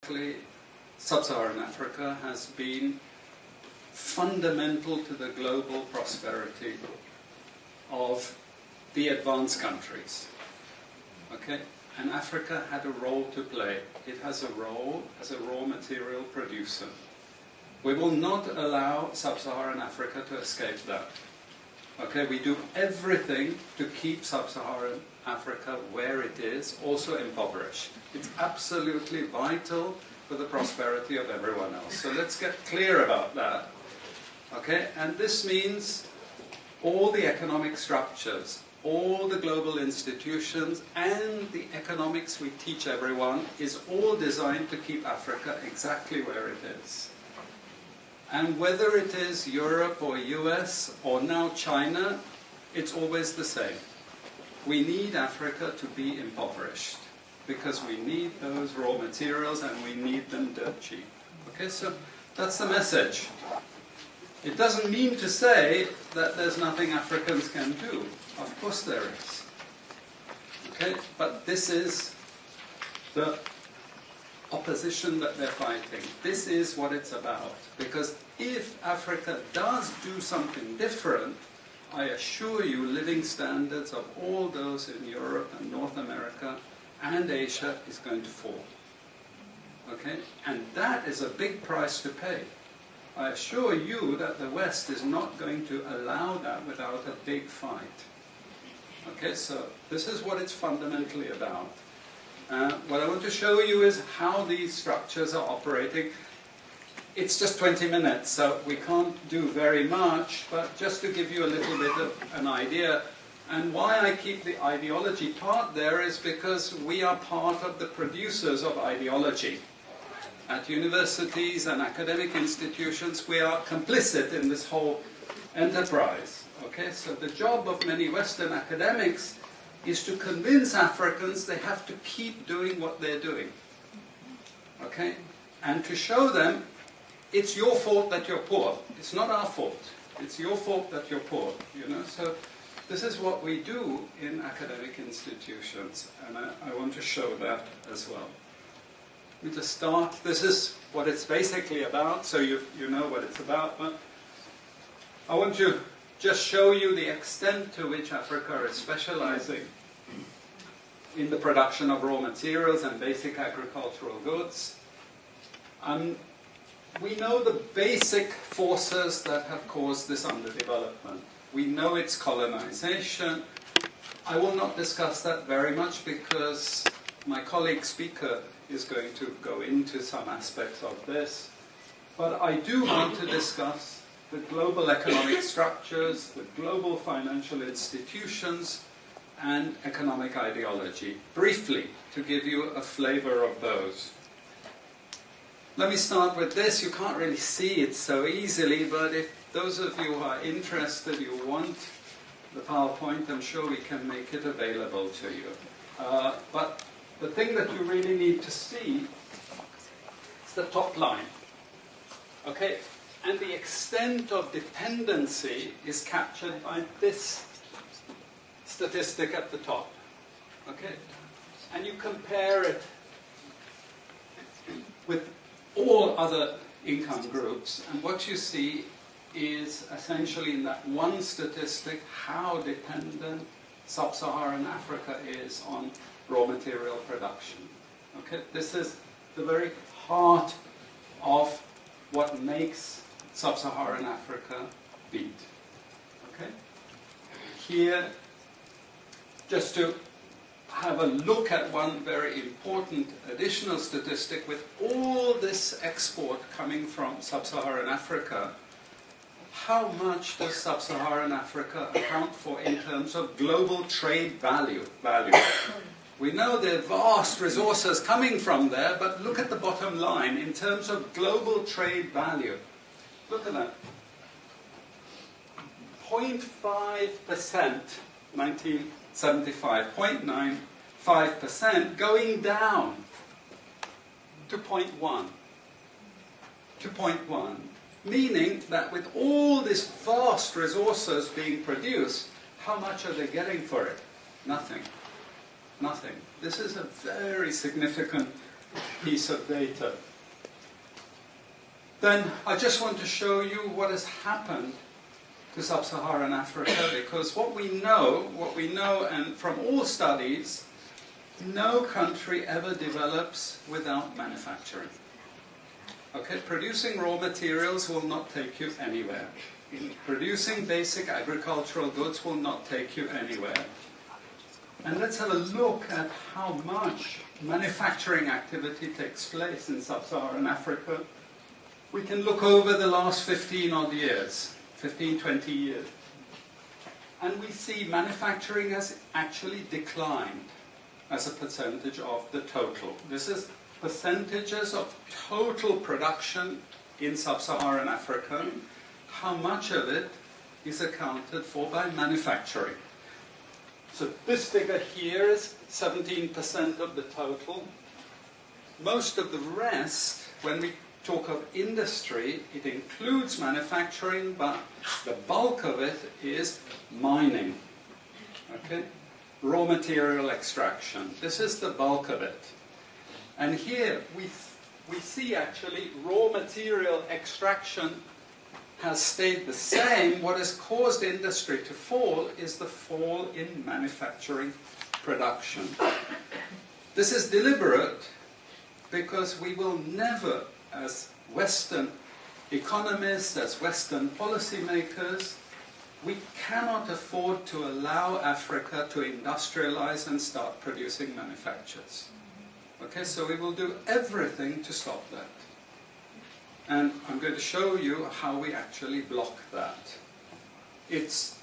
historically, sub-Saharan Africa has been fundamental to the global prosperity of the advanced countries. Okay? And Africa had a role to play. It has a role as a raw material producer. We will not allow sub-Saharan Africa to escape that. Okay, we do everything to keep sub-Saharan Africa where it is, also impoverished. It's absolutely vital for the prosperity of everyone else. So let's get clear about that. Okay, and this means all the economic structures, all the global institutions, and the economics we teach everyone is all designed to keep Africa exactly where it is. And whether it is Europe or US or now China, it's always the same. We need Africa to be impoverished because we need those raw materials and we need them dirt cheap. Okay, so that's the message. It doesn't mean to say that there's nothing Africans can do. Of course there is. Okay, but this is the opposition that they're fighting. This is what it's about. Because if Africa does do something different, I assure you living standards of all those in Europe and North America and Asia is going to fall. Okay? And that is a big price to pay. I assure you that the West is not going to allow that without a big fight. Okay, so this is what it's fundamentally about. What I want to show you is how these structures are operating. It's just 20 minutes, so we can't do very much, but just to give you a little bit of an idea. And why I keep the ideology part there is because we are part of the producers of ideology. At universities and academic institutions, we are complicit in this whole enterprise. Okay, so the job of many Western academics is to convince Africans they have to keep doing what they're doing. Okay? And to show them it's your fault that you're poor. It's not our fault. It's your fault that you're poor. You know? So this is what we do in academic institutions, and I want to show that as well. Let me just start. This is what it's basically about, so you know what it's about. But I want to just show you the extent to which Africa is specializing in the production of raw materials and basic agricultural goods. We know the basic forces that have caused this underdevelopment. We know it's colonization. I will not discuss that very much because my colleague speaker is going to go into some aspects of this. But I do want to discuss the global economic structures, the global financial institutions, and economic ideology, briefly, to give you a flavor of those. Let me start with this. You can't really see it so easily, but if those of you who are interested, you want the PowerPoint, I'm sure we can make it available to you. But the thing that you really need to see is the top line. Okay? And the extent of dependency is captured by this statistic at the top. Okay? And you compare it with all other income groups, and what you see is essentially in that one statistic how dependent sub-Saharan Africa is on raw material production. Okay? This is the very heart of what makes sub-Saharan Africa beat. Okay? Here, just to have a look at one very important additional statistic, with all this export coming from sub-Saharan Africa, how much does sub-Saharan Africa account for in terms of global trade value? We know there are vast resources coming from there, but look at the bottom line in terms of global trade value. Look at that. 0.5%, 1975, 0.95% going down to 0.1. To 0.1. Meaning that with all these vast resources being produced, how much are they getting for it? Nothing. Nothing. This is a very significant piece of data. Then I just want to show you what has happened to sub-Saharan Africa, because what we know, and from all studies, no country ever develops without manufacturing. Okay, producing raw materials will not take you anywhere. Producing basic agricultural goods will not take you anywhere. And let's have a look at how much manufacturing activity takes place in sub-Saharan Africa. We can look over the last 15 odd years, 15, 20 years. And we see manufacturing has actually declined as a percentage of the total. This is percentages of total production in sub-Saharan Africa. How much of it is accounted for by manufacturing? So this figure here is 17% of the total. Most of the rest, when we talk of industry, it includes manufacturing, but the bulk of it is mining. Okay? Raw material extraction. This is the bulk of it. And here we see actually raw material extraction has stayed the same. What has caused industry to fall is the fall in manufacturing production. This is deliberate because we will never, as Western economists, as Western policymakers, we cannot afford to allow Africa to industrialize and start producing manufactures. Okay, so we will do everything to stop that. And I'm going to show you how we actually block that. It's